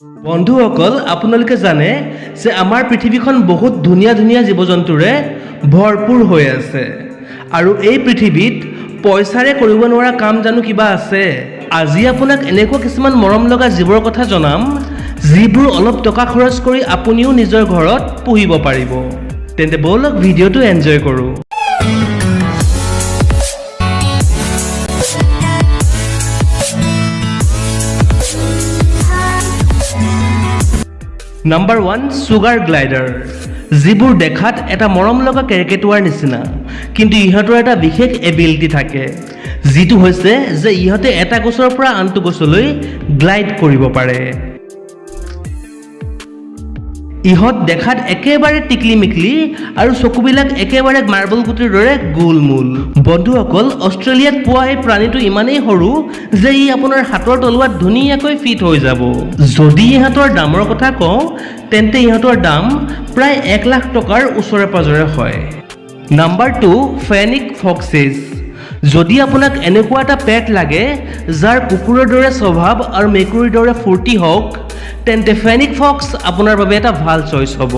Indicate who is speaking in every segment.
Speaker 1: বন্ধুসকল আপোনালোকে জানে যে আমাৰ পৃথিৱীখন বহুত ধুনীয়া ধুনীয়া জীৱ-জন্তুৰে ভৰপূৰ হৈ আছে আৰু এই পৃথিৱীত পইচাৰে কৰিব নোৱাৰা কাম জানো কিবা আছে আজি আপোনাক এনেকুৱা কিছুমান মৰম লগা জীৱৰ কথা জনাম যিবোৰ অলপ টকা খৰচ কৰি আপুনিও নিজৰ ঘৰত পুহিব পাৰিব তেন্তে বলক ভিডিঅ'টো এনজয় কৰো Number 1 সুগাৰ গ্লাইডাৰ যিবোৰ দেখাত এটা মৰম লগা কেৰিকেটুৱাৰ নিচিনা কিন্তু ইহঁতৰ এটা বিশেষ এবিলিটি থাকে যিটো হৈছে যে ইহঁতে এটা গছৰ পৰা আনটো গছলৈ গ্লাইড কৰিব পাৰে ইহঁত দেখাত একেবাৰে টিকলি মিকলি আৰু চকুবিলাক একেবাৰে মাৰ্বল গুটিৰ দৰে গোলমুল বন্ধুসকল অষ্ট্ৰেলিয়াত পোৱা এই প্ৰাণীটো ইমানেই সৰু যে ই আপোনাৰ হাতৰ তলুৱাত ধুনীয়াকৈ ফিট হৈ যাব যদি ইহঁতৰ দামৰ কথা কওঁ তেন্তে ইহঁতৰ দাম প্ৰায় 1 লাখ টকাৰ ওচৰে পাজৰে হয় নাম্বাৰ 2 ফেনিক ফক্সেছ যদি আপোনাক এনেকুৱা এটা পেট লাগে যাৰ কুকুৰৰ দৰে স্বভাৱ আৰু মেকুৰীৰ দৰে ফূৰ্তি হওক তেন্তে ফেনিক ফক্স আপোনাৰ বাবে এটা ভাল চইচ হ'ব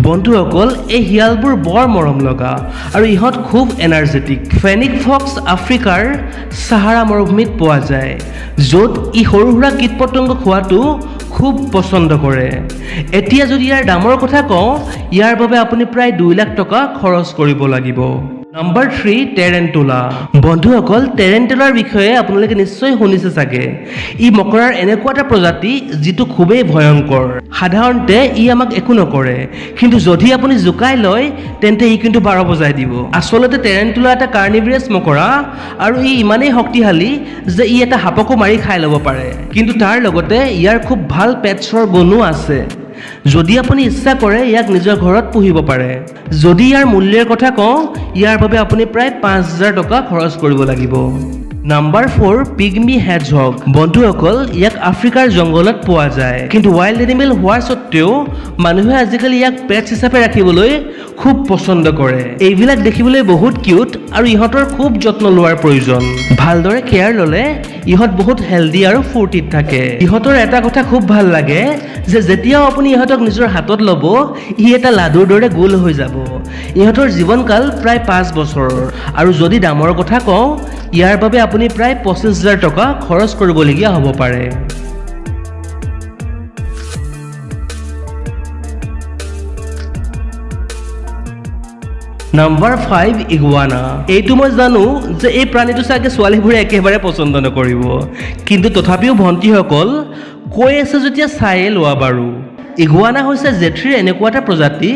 Speaker 1: বন্ধুসকল এই হিয়ালবোৰ বৰ মৰম লগা আৰু ইহঁত খুব এনাৰ্জেটিক ফেনিক ফক্স আফ্ৰিকাৰ সাহাৰা মৰুভূমিত পোৱা যায় য'ত ই সৰু সুৰা কীট-পতংগ খোৱাটো খুব পছন্দ কৰে এতিয়া যদি ইয়াৰ দামৰ কথা কওঁ ইয়াৰ বাবে আপুনি প্ৰায় 2 লাখ টকা খৰচ কৰিব লাগিব Number 3 টেৰেণ্টুলা বন্ধুসকল টেৰেণ্টুলাৰ বিষয়ে আপোনালোকে নিশ্চয় শুনিছে চাগে ই মকৰাৰ এনেকুৱা এটা প্ৰজাতি যিটো খুবেই ভয়ংকৰ সাধাৰণতে ই আমাক একো নকৰে কিন্তু যদি আপুনি জুকাই লয় তেন্তে ই কিন্তু 12 বজাই দিব আচলতে টেৰেণ্টুলা এটা কাৰ্নিভৰাছ মকৰা আৰু ই ইমানেই শক্তিশালী যে ই এটা সাপকো মাৰি খাই ল'ব পাৰে কিন্তু তাৰ লগতে ইয়াৰ খুব ভাল পেটছৰ গুণো আছে যদি আপুনি ইচ্ছা কৰে ইয়াক নিজৰ ঘৰত পুহিব পাৰে যদি ইয়াৰ মূল্যৰ কথা কওঁ ইয়াৰ বাবে আপুনি প্ৰায় 5000 টকা খৰচ কৰিব লাগিব নাম্বাৰ 4 পিগমি হেডজহগ বন্ধুসকল ইয়াক আফ্ৰিকাৰ জংগলত পোৱা যায় কিন্তু ওয়াইল্ড এনিমেল হোৱাৰ স্বত্তেও মানুহে আজিকালি ইয়াক পেটছ হিচাপে ৰাখিবলৈ খুব পছন্দ কৰে এইবিলাক দেখিবলৈ বহুত কিউট আৰু ইহঁতৰ খুব যত্ন লোৱাৰ প্ৰয়োজন ভালদৰে কেয়াৰ ল'লে ইহঁত বহুত হেলদি আৰু ফূৰ্তিত থাকে ইহঁতৰ এটা কথা খুব ভাল লাগে যে যেতিয়াও আপুনি ইহঁতক নিজৰ হাতত ল'ব ই এটা লাডুৰ দৰে গোল হৈ যাব ইহঁতৰ জীৱনকাল প্ৰায় 5 বছৰ আৰু যদি দামৰ কথা কওঁ ইয়াৰ বাবে আপুনি প্ৰায় 25000 টকা খৰচ কৰিবলগীয়া হ'ব পাৰে Number 5 ইগুৱানা এইটো মই জানো যে এই প্ৰাণীটো চাগে ছোৱালীবোৰে একেবাৰে পছন্দ নকৰিব কিন্তু তথাপিও ভণ্টিসকল কৈ আছে যেতিয়া চাইয়ে লোৱা বাৰু ইগুৱানা হৈছে জেঠ্ৰীৰ এনেকুৱা এটা প্ৰজাতি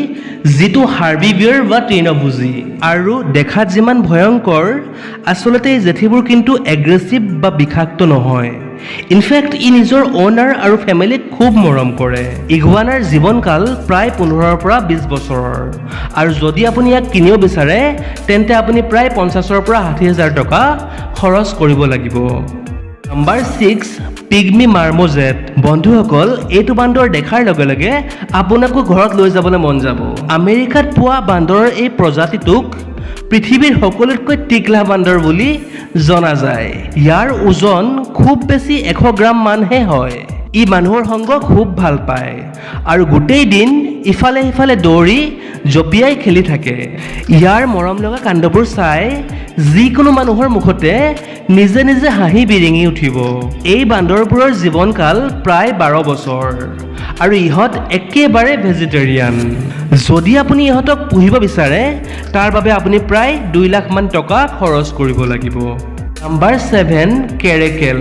Speaker 1: যিটো হাৰ্বিভিয়াৰ বা তৃণভোজী আৰু দেখাত যিমান ভয়ংকৰ আচলতে এই জেঠীবোৰ কিন্তু এগ্ৰেছিভ বা বিষাক্ত নহয় ইনফেক্ট ই নিজৰ ওনাৰ আৰু ফেমিলিক খুব মৰম কৰে ইগুৱানাৰ জীৱনকাল প্ৰায় 15 পৰা 20 বছৰৰ আৰু যদি আপুনি ইয়াক কিনিব বিচাৰে তেন্তে আপুনি প্ৰায় 50 পৰা 60000 টকা খৰচ কৰিব লাগিব নাম্বাৰ 6 পিগমি মাৰ্মোজেট বন্ধুসকল এইটো বান্দৰ দেখাৰ লগে লগে আপোনাকো ঘৰত লৈ যাবলৈ মন যাব আমেৰিকাত পোৱা বান্দৰৰ এই প্ৰজাতিটোক পৃথিৱীৰ সকলোতকৈ টিকলা বান্দৰ বুলি জনা যায় ইয়াৰ ওজন খুব বেছি 100 গ্ৰাম মানহে হয় ই মানুহৰ সংগ খুব ভাল পায় আৰু গোটেই দিন ইফালে সিফালে দৌৰি জপিয়াই খেলি থাকে ইয়াৰ মৰম লগা কাণ্ডবোৰ চাই যিকোনো মানুহৰ মুখতে নিজে নিজে হাঁহি বিৰিঙি উঠিব এই বান্দৰবোৰৰ জীৱনকাল প্ৰায় 12 বছৰ আৰু ইহঁত একেবাৰে ভেজিটেৰিয়ান যদি আপুনি ইহঁতক পুহিব বিচাৰে তাৰ বাবে আপুনি প্ৰায় 2 লাখ মান টকা খৰচ কৰিব লাগিব নাম্বাৰ 7 কেৰেকেল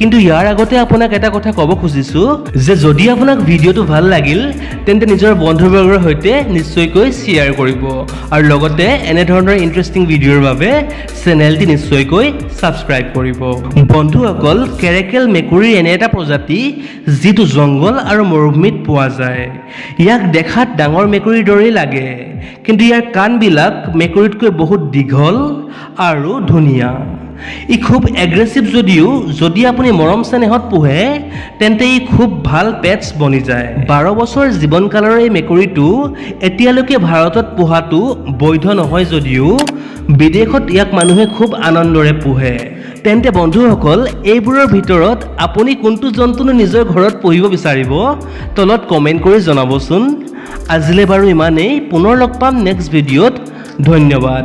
Speaker 1: কিন্তু ইয়াৰ আগতে আপোনাক এটা কথা ক'ব খুজিছো যে যদি আপোনাক ভিডিঅ'টো ভাল লাগিল তেন্তে নিজৰ বন্ধুবৰ্গৰ সৈতে নিশ্চয়কৈ শ্বেয়াৰ কৰিব আৰু লগতে এনে ধৰণৰ ইন্টাৰেষ্টিং ভিডিঅ'ৰ বাবে চেনেলটি নিশ্চয়কৈ সাবস্ক্ৰাইব কৰিব বন্ধুসকল কেৰেকেল মেকুৰীৰ এনে এটা প্ৰজাতি যিটো জংগল আৰু মৰুভূমিত পোৱা যায় ইয়াক দেখাত ডাঙৰ মেকুৰীৰ দৰেই লাগে কিন্তু ইয়াৰ কাণবিলাক মেকুৰীতকৈ বহুত দীঘল আৰু ধুনীয়া ই খুব এগ্ৰেছিভ যদিও যদি আপুনি মৰম চেনেহত পোহে তেন্তে ই খুব ভাল পেটছ বনি যায় 12 বছৰ জীৱনকালৰ এই মেকুৰীটো এতিয়ালৈকে ভাৰতত পোহাটো বৈধ নহয় যদিও বিদেশত ইয়াক মানুহে খুব আনন্দৰে পোহে তেন্তে বন্ধুসকল এইবোৰৰ ভিতৰত আপুনি কোনটো জন্তুনো নিজৰ ঘৰত পুহিব বিচাৰিব তলত কমেণ্ট কৰি জনাবচোন আজিলৈ বাৰু ইমানেই পুনৰ লগ পাম নেক্সট ভিডিঅ'ত ধন্যবাদ